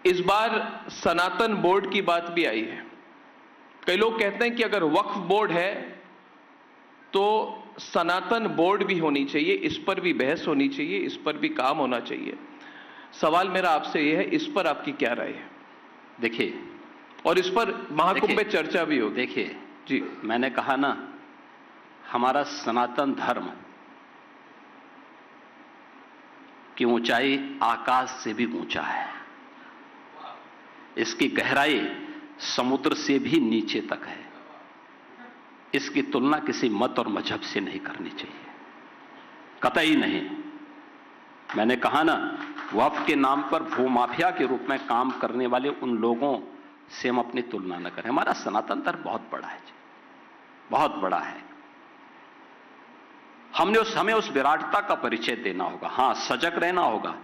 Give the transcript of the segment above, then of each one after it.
इस बार सनातन बोर्ड की बात भी आई है। कई लोग कहते हैं कि अगर वक्फ बोर्ड है तो सनातन बोर्ड भी होनी चाहिए, इस पर भी बहस होनी चाहिए, इस पर भी काम होना चाहिए। सवाल मेरा आपसे यह है, इस पर आपकी क्या राय है? देखिए, और इस पर महाकुंभ में चर्चा भी होगी। देखिए जी, मैंने कहा ना, हमारा सनातन धर्म की ऊंचाई आकाश से भी ऊंचा है, इसकी गहराई समुद्र से भी नीचे तक है। इसकी तुलना किसी मत और मजहब से नहीं करनी चाहिए, कतई नहीं। मैंने कहा ना, वक्फ के नाम पर भूमाफिया के रूप में काम करने वाले उन लोगों से हम अपनी तुलना न करें। हमारा सनातन धर्म बहुत बड़ा है जी, बहुत बड़ा है। हमें उस विराटता का परिचय देना होगा। हां, सजग रहना होगा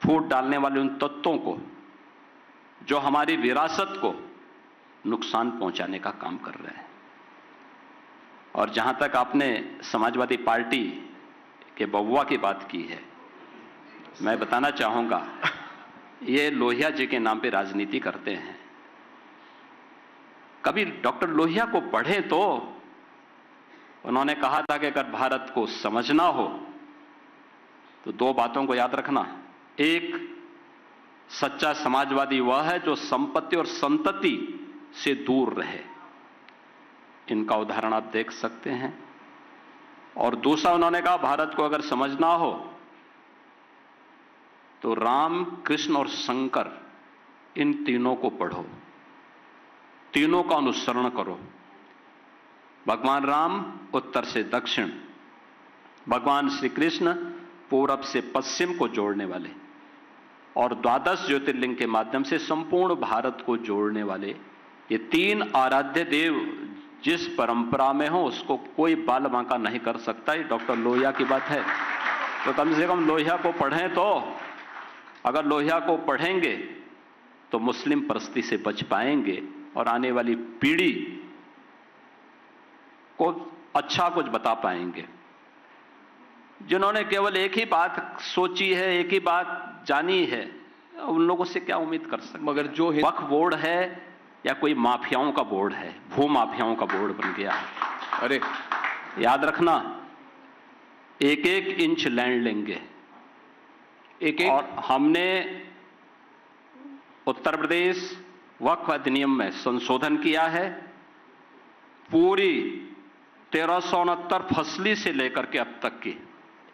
फूट डालने वाले उन तत्वों को जो हमारी विरासत को नुकसान पहुंचाने का काम कर रहे हैं। और जहां तक आपने समाजवादी पार्टी के बउआ की बात की है, मैं बताना चाहूंगा, ये लोहिया जी के नाम पे राजनीति करते हैं। कभी डॉक्टर लोहिया को पढ़े तो उन्होंने कहा था कि अगर भारत को समझना हो तो दो बातों को याद रखना। एक, सच्चा समाजवादी वह है जो संपत्ति और संतति से दूर रहे। इनका उदाहरण आप देख सकते हैं। और दूसरा, उन्होंने कहा भारत को अगर समझना हो तो राम, कृष्ण और शंकर, इन तीनों को पढ़ो, तीनों का अनुसरण करो। भगवान राम उत्तर से दक्षिण, भगवान श्री कृष्ण पूरब से पश्चिम को जोड़ने वाले, और 12 ज्योतिर्लिंग के माध्यम से संपूर्ण भारत को जोड़ने वाले ये तीन आराध्य देव जिस परंपरा में हो उसको कोई बाल बांका नहीं कर सकता। ये डॉक्टर लोहिया की बात है। तो कम से कम लोहिया को पढ़ें। तो अगर लोहिया को पढ़ेंगे तो मुस्लिम परस्ती से बच पाएंगे और आने वाली पीढ़ी को अच्छा कुछ बता पाएंगे। जिन्होंने केवल एक ही बात सोची है, एक ही बात जानी है, उन लोगों से क्या उम्मीद कर सकते? मगर जो वक्फ बोर्ड है या कोई माफियाओं का बोर्ड है, भू माफियाओं का बोर्ड बन गया है। अरे याद रखना, एक एक इंच लैंड लेंगे, एक एक। और हमने उत्तर प्रदेश वक्फ अधिनियम में संशोधन किया है। पूरी 1369 फसली से लेकर के अब तक की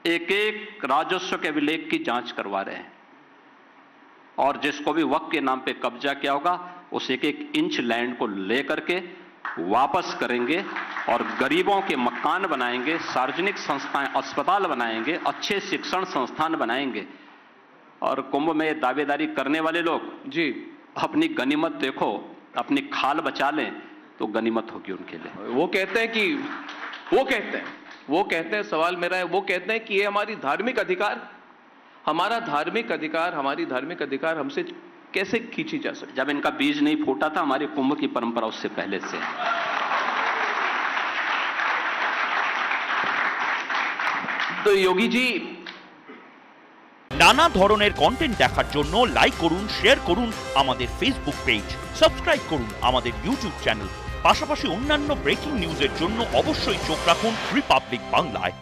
एक एक राजस्व के अभिलेख की जांच करवा रहे हैं। और जिसको भी वक्फ के नाम पे कब्जा किया होगा उस एक एक इंच लैंड को लेकर के वापस करेंगे और गरीबों के मकान बनाएंगे, सार्वजनिक संस्थाएं, अस्पताल बनाएंगे, अच्छे शिक्षण संस्थान बनाएंगे। और कुंभ में दावेदारी करने वाले लोग जी अपनी गनीमत देखो, अपनी खाल बचा लें तो गनीमत होगी उनके लिए। वो कहते हैं कि वो कहते हैं, सवाल मेरा है, वो कहते हैं कि ये हमारी धार्मिक अधिकार, हमारा धार्मिक अधिकार, हमारी धार्मिक अधिकार हमसे कैसे खींची जा सकती? जब इनका बीज नहीं फूटा था, हमारी कुंभ की परंपरा उससे पहले से है। तो योगी जी, নানা ধরনের কন্টেন্ট দেখার জন্য লাইক করুন, শেয়ার করুন আমাদের ফেসবুক পেজ, সাবস্ক্রাইব করুন আমাদের ইউটিউব চ্যানেল। পাশাপাশি অন্যান্য ব্রেকিং নিউজের জন্য অবশ্যই চোখ রাখুন রিপাবলিক বাংলায়।